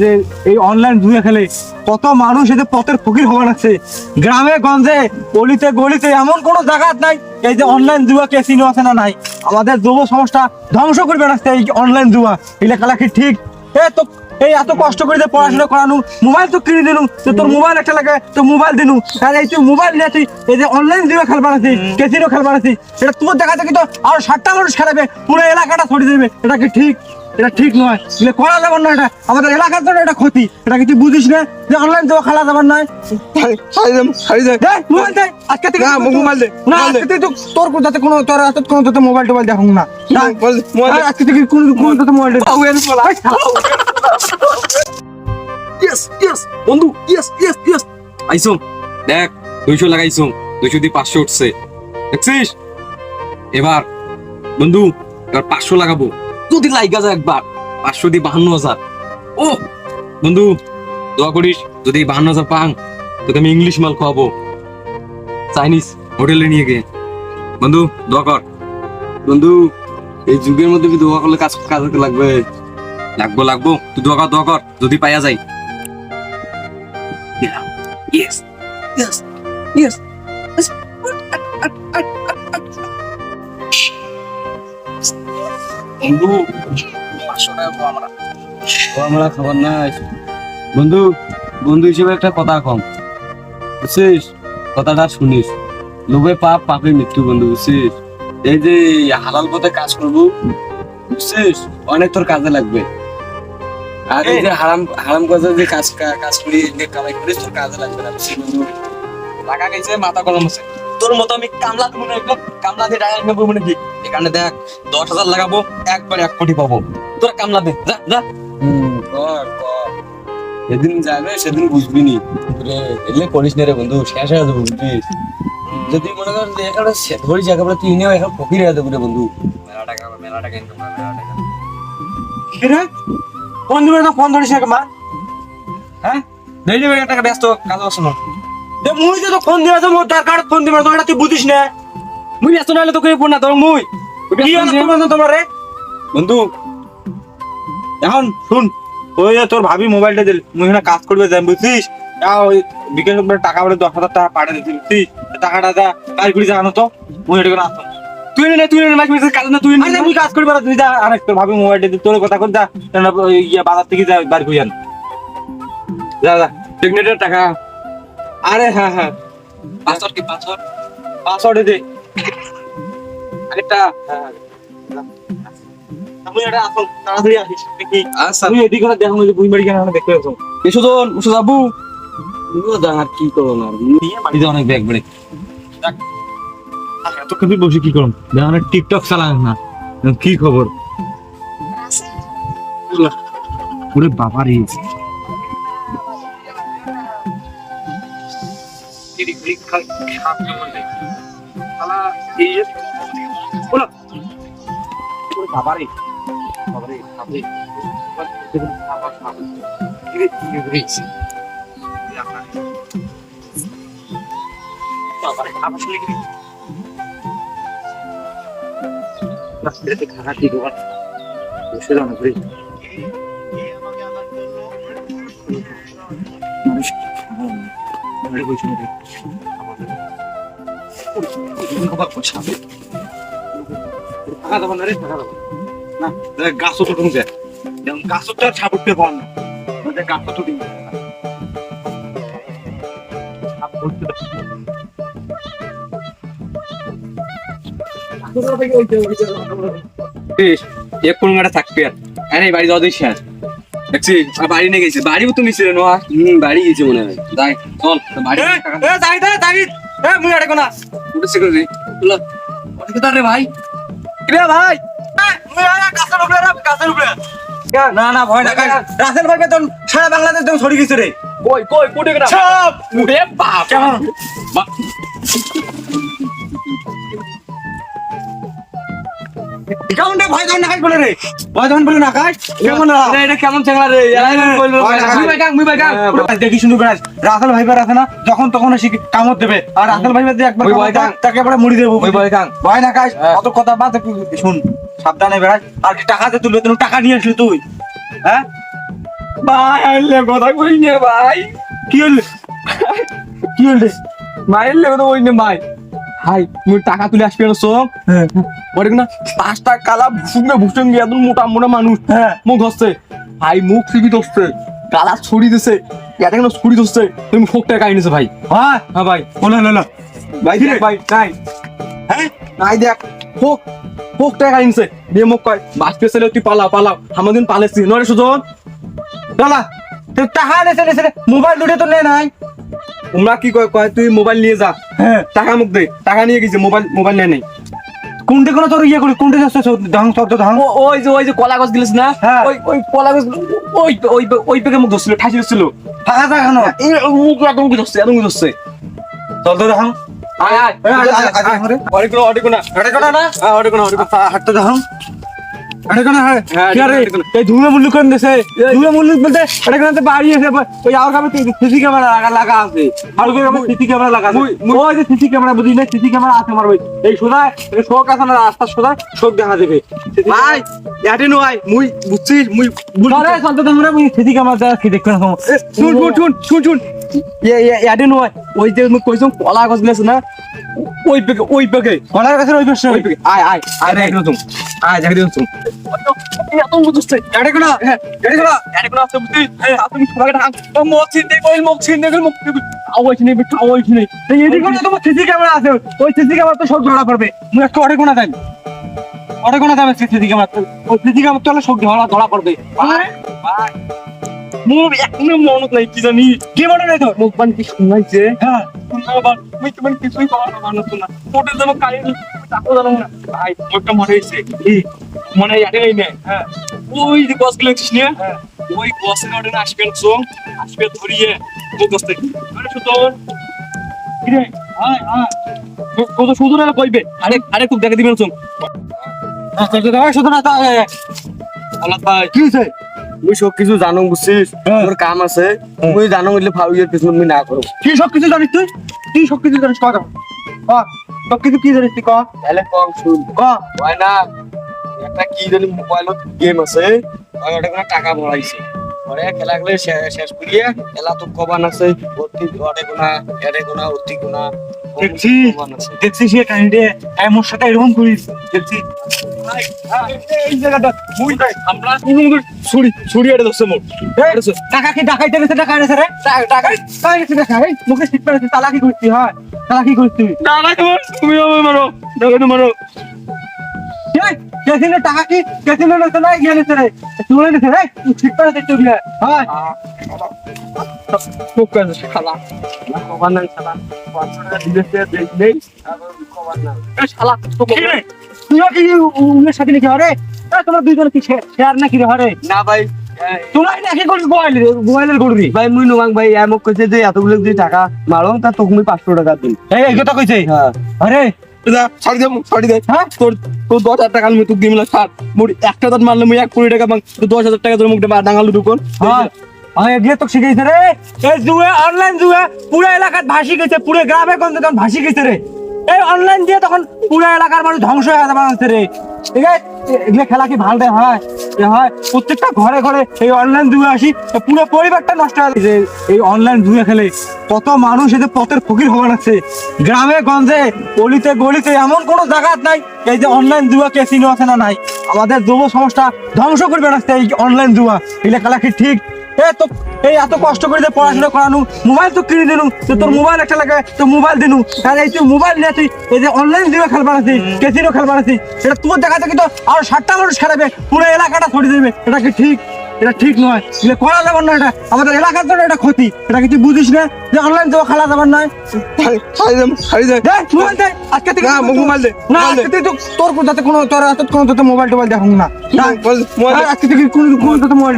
যে এই অনলাইন জুয়া খেলে কত মানুষ এতে পথের ফকির হওয়া লাগছে। গ্রামে গঞ্জে গলিতে গলিতে এমন কোনো জায়গা নাই এই যে অনলাইন জুয়া ক্যাসিনো আছে না নাই। আমাদের যুব সমাজটা ধ্বংস করবে না এই অনলাইন জুয়া। এগুলা খেলা কি ঠিক? তো এই এত কষ্ট করে পড়াশোনা করানো, মোবাইল তো কিনে দিলু, তো তোর মোবাইল একটা লাগে তো মোবাইল দিলু, আর এই তুই মোবাইল নিয়ে তুই এই যে অনলাইন জুয়া খেলবার আছিস, ক্যাসিনো খেলবার আছিস, এটা তোর দেখাতে কিন্তু আর 60টা মানুষ খেলাবে, পুরো এলাকাটা ছড়িয়ে দেবে। এটা কি ঠিক? এটা ঠিক নয়, এগুলো করা যাবে না। এটা আমাদের এলাকার জন্য এটা ক্ষতি। এটা কি তুই বুঝিস না যে অনলাইন জুয়া খেলা যাবার নয়? মোবাইল দে আজকে থেকে, মোবাইল দে না, আজকে থেকে তোর যাতে কোনো তোর হাতে কোনো যাতে মোবাইল টোবাইল দেখো না। আজকে থেকে কোনো যাতে মোবাইল ইয়েস ইয়েস বন্ধু, ইয়েস ইয়েস ইয়েস আইসো দেখ 200 লাগাইছো, 200 দিয়ে 500 উঠছে দেখছিস। এবার বন্ধু এবার 500 লাগাবো, যদি লাইগা যায় একবার 500 দিয়ে 52,000। ও বন্ধু দোয়া করিস, যদি 52,000 পাং তোকে আমি ইংলিশ মাল খাওয়াবো, চাইনিজ হোটেলে নিয়ে গিয়ে। বন্ধু দোয়া কর। বন্ধু এই যুগের মধ্যে কি দোয়া করলে কাজ লাগবে? লাগবো তুই দোয়া কর যদি পাইয়া যায়। Yes, yes, yes. বন্ধু 500 টাকা পাবো আমরা খবর নাই। বন্ধু বন্ধু হিসেবে একটা কথা কম, বুঝছিস? কথাটা শুনিস, লোভে পাপ, পাপে মৃত্যু। বন্ধু বুঝছিস? এই যে হালাল পথে কাজ করবো, বুঝছিস, অনেক তোর কাজে লাগবে। আর এই যে হারাম কাজে যে কাজ করি, যে কামাই করিস, তোর কাজে লাগবে না। বন্ধু লাগা গেছে, মাথা গরম আছে। তোর মতো আমি কামলা দেবো না, একদম কামলা দিয়ে ডায়াল নেবো মানে কি? এখানে দেখ 10,000 লাগাবো, একবার 1 কোটি পাবো। তোর কামলা দে, যা যা। কর সেদিন যাবে, সেদিন বুঝবি নি রে। এলে করিস না রে বন্ধু, শেষ হয়ে যাবে বুঝছিস? যদি মনে কর যে এখানে ধরি জায়গা বলে তুই নিয়েও এখন ফকির হয়ে যাবে রে বন্ধু। মেলা টাকা ইনকাম করে, মেলা টাকা। ফোন দিবে না, ফোন ধরিস না মা। হ্যাঁ দেই দেবে, টাকা ব্যস্ত কাজ আছে না। মুই যে তো ফোন দিবে, মোর দরকার ফোন দিবে, তো এটা তুই বুঝিস না। মুই ব্যস্ত না হলে তোকে ফোন না ধর। মুই কি করবো তোমার রে বন্ধু? এখন শুন, ওই যে তোর ভাবি মোবাইলটা দিল, মুই এখানে কাজ করবে যাই, বুঝছিস? ওই বিকেল টাকা বলে 10,000 টাকা পাঠিয়ে দিচ্ছি, বুঝছিস? টাকাটা যা কাজ করি জানো তো, মুই এটা করে আসতাম। তুই না কাজ না, তুই মুই কাজ করবি না, তুই যা। আরেক তোর ভাবি মোবাইলটা দিল, তোর কথা কর, যা ইয়ে বাজার থেকে যা, বার করি আন, যা যা। টেকনেটের টাকা। আরে হ্যাঁ হ্যাঁ, পাসওয়ার্ড কি? পাসওয়ার্ড পাসওয়ার্ডে দে আরেকটা। আমি এটা আসল তাড়াতাড়ি আসিস দেখি। আচ্ছা তুমি এদিকে না দেখো, যে বুই বাড়ি কেন দেখতে আসো। এসোজন উসো যাবো। তুইও যা, আর কি করো না, নিয়ে বাড়িতে অনেক ব্যাগ বেড়ে। এত কবি বসে কি করুন, দেখো না টিকটক চালান না, কি খবর? ওরে বাবা রে, গাছ তো তুমি গাছটা ছাপুটতে পার না, গাছ তো তুমি কোন গাড়ি থাকবে আর? আরে বাড়ি যাওয়া দিস দেখছি, বাড়ি নিয়ে গেছি। বাড়িও তুমি ছিল না? বাড়ি গেছি মনে হয়। যাই চল বাড়ি। মুই এটা কোনা রে ভাই, রে ভাই, গাছের উপরে গাছের উপরে না না ভয় না, রাসেল ভাই বেতন সারা বাংলাদেশ একদম ছড়িয়ে গেছে রে। কই কই কোটে গেল সব মুড়ে বাপ কেমন কেমন ভয় ধন না বলে রে, ভয় ধন বলে না কাজ কেমন? এটা কেমন চ্যাংলা রে? দেখি শুনু বেড়াস, রাসেল ভাই আছে না, যখন তখন এসে কামড় দেবে, আর রাসেল ভাই একবার তাকে এবারে মুড়ি দেবো। ভয় না কাজ, অত কথা বাদ, শুন সাবধানে বেড়াস। আর কি টাকা তুলবে, তুমি টাকা নিয়ে আসলি তুই? হ্যাঁ ভাই আইলে কথা কই নে ভাই কি হলো কি হলো ভাই আইলে কথা কই নে ভাই হাই মুই টাকা তুলে আসবি না সব হ্যাঁ ওরে না 5টা কালা ভুসুঙ্গে ভুসুঙ্গে একদম মোটা মোটা মানুষ হ্যাঁ মুখ ধরছে ভাই মুখ সিবি ধরছে গালা ছড়ি দিছে এটা কেন ছড়ি ধরছে তুমি ফোক টাকা আইনেছে ভাই হ্যাঁ হ্যাঁ ভাই বলো হলো ভাই দেখ ভাই নাই হ্যাঁ নাই দেখ ফোক ফোক টাকা আইনছে দিয়ে মুখ কয় বাস পেছালে তুই পালাও আমাদের পালেছি নরে সুজন দাদা তুই টাকা নেছে মোবাইল দুটো তো নে নাই তোমরা কি কয় কয় তুই মোবাইল নিয়ে যা হ্যাঁ টাকা মুখ দে টাকা নিয়ে গেছে মোবাইল নেয় নাই কোনটা কোনো তোর ইয়ে করি কোনটা যাচ্ছে ধাং শব্দ ধাং ওই যে কলা গাছ দিলিস না হ্যাঁ। ওই কলা গাছ ওই পেকে মুখ ধরছিল ঠাসি ধরছিল টাকা যা কেন মুখ একদম ধরছে চল তো ধাং আয় আয় অডিকো না হাঁটতে ধাং আরে কোন হ্যাঁ, কি আরে এটা কোন? এই ধুমে মুল্লু কোন দেশে ধুমে মুল্লু বলতে এটা কোন বাড়ি আছে ওই আর কামে সিসি ক্যামেরা লাগা আছে আর ওই কামে সিসি ক্যামেরা লাগা আছে ওই যে সিসি ক্যামেরা বুঝি না সিসি ক্যামেরা আছে আমার ভাই এই সোজা এই শোক আছে না রাস্তা সোজা শোক দেখা দেবে ভাই ইয়াতে নয় মুই বুঝছিস মুই আরে চলতে তোমরা মুই সিসি ক্যামেরা দেখা কি দেখছ না শুন ইয়াতে নয় ওই যে মুই কইছম কলা গাছ দিলিস না ওই পেকে কলার কাছে ওই পাশে ওই পেকে আয় দেখ তুমি আয় দেখ তুমি এত বুঝছিস এটা কোন এটা কোন আছে বুঝছিস তুমি তোমাকে ঢাক মুখ চিনতে কইল মুখ আওয়াজ নেই এই দিকে তোমার সিসি ক্যামেরা আছে ওই সিসি ক্যামেরা তো সব ধরা পড়বে মুই একটা অরে কোনা যাই অরে কোনা যাবে সিসি ক্যামেরা ওই সিসি ক্যামেরা তো সব ধরা পড়বে ভাই মুখ একদম মনত নাই কি জানি কি মনে নাই তোর মুখ বান কি শুনাইছে হ্যাঁ মুই তোমার কিছুই পাওয়া না মানুষ না ফটো যেন কালি টাকা জানো না ভাই মুখটা মনে হইছে মনে হয় আগে নেই হ্যাঁ ওই যে গছ গুলো দেখছিস না হ্যাঁ ওই গছের ওটা আসবেন সং আসবে ধরিয়ে মুখ গছ থেকে আরে সুতন কি রে হ্যাঁ হ্যাঁ কত সুন্দর না কইবে আরে খুব দেখে দিবেন সং তো দাও শুধু না আল্লাহ ভাই কি হইছে মুই সব কিছু জানো বুঝছিস হ্যাঁ। তোর কাম আছে মুই জানো বললে ফাউয়ের পিছন মুই না করব কি সব কিছু জানিস তুই সব কিছু জানিস কথা সব কিছু কি জানিস তুই ক তাহলে কম শুন ক হয় না একটা কি জানি মোবাইলত গেম আছে ওই ওটা কোনো টাকা ভরাইছে পরে খেলা গেলে শেষ করিয়ে খেলা তো কবান আছে ভর্তি এটে কোনা অতি কোনা দেখছি কবান আছে দেখছি সে কাহিনী মোর সাথে এরকম করিস দেখছি এই জায়গাটা মুই আমরা ছুরি এটে দছে মোর টাকা কি ডাকাইতে গেছে টাকা এনেছে রে টাকা গেছে টাকা এই মুখে ঠিক পেরেছে তালা কি করছিস হয় তালা কি করছিস টাকা তোমার তুমি আমায় মারো টাকা তো মারো কেসিনে টাকা কি কেসিনে নেছে না গিয়ে নেছে রে তুলে নেছে রে ঠিক পেরেছে তুই হয় খুব কাজ শালা কবান না শালা 500 টাকা দিতেছে দেই কবান না শালা তো তুইও কি উনের সাথে নাকি হরে তোমরা দুইজন কি শেয়ার নাকি রে হরে না ভাই তোমরা নাকি করিস গোয়ালের করবি ভাই মুই নোমাং ভাই এমক কইছে যে এতগুলো যদি টাকা মারো তা তোকে মুই 500 টাকা দিন এই কথা কইছে হ্যাঁ আরে ছাড়ি দে হ্যাঁ তোর 10,000 টাকা আমি তোকে দিমলা ছাড় মোর একটা দাঁত মারলে মুই 1 কোটি টাকা পাং তো 10,000 টাকা তোর মুখে ডাঙালু ঢুকন হ্যাঁ আমি এগুলো তো শিখাইছে রে এই জুয়া অনলাইন জুয়া পুরো এলাকাত ভাসি গেছে পুরো গ্রামে কোন তখন ভাসি গেছে রে এই অনলাইন দিয়ে তখন পুরো এলাকার মানুষ ধ্বংস হয়ে যাচ্ছে রে ঠিক আছে এগুলো খেলা কি ভালো হয় হয় প্রত্যেকটা ঘরে ঘরে এই অনলাইন জুয়া আসি পুরো পরিবারটা নষ্ট হয়ে গেছে এই অনলাইন জুয়া খেলে কত মানুষ এদের পথের ফকির হওয়া লাগছে গ্রামে গঞ্জে অলিতে গলিতে এমন কোনো জায়গা নাই এই যে অনলাইন জুয়া ক্যাসিনো আছে না নাই আমাদের যুব সমাজটা ধ্বংস করবে রাখছে এই অনলাইন জুয়া এগুলো খেলা কি ঠিক তো এই এত কষ্ট করে যে পড়াশোনা করানো মোবাইল তো কিনে দিনু তো তোর মোবাইল একটা লাগে তো মোবাইল দিনু আর এই তুই মোবাইল নিয়ে তুই এই যে অনলাইন জুয়া খেলবার আছি ক্যাসিনো খেলবার আছি এটা তোর দেখাতে কিন্তু আর 60টা মানুষ খেলাবে পুরো এলাকাটা ছড়িয়ে দেবে এটা কি ঠিক এটা ঠিক নয় এটা করা যাবে না এটা আমাদের এলাকার জন্য এটা ক্ষতি এটা কি তুই বুঝিস না যে অনলাইন জুয়া খেলা যাবে না ছাড়ি দে মোবাইল দে আজকে থেকে মোবাইল দে না আজকে থেকে তোর যাতে কোনো তোর হাতে কোনো যাতে মোবাইল টোবাইল দেখুন না আজকে থেকে কোনো যাতে মোবাইল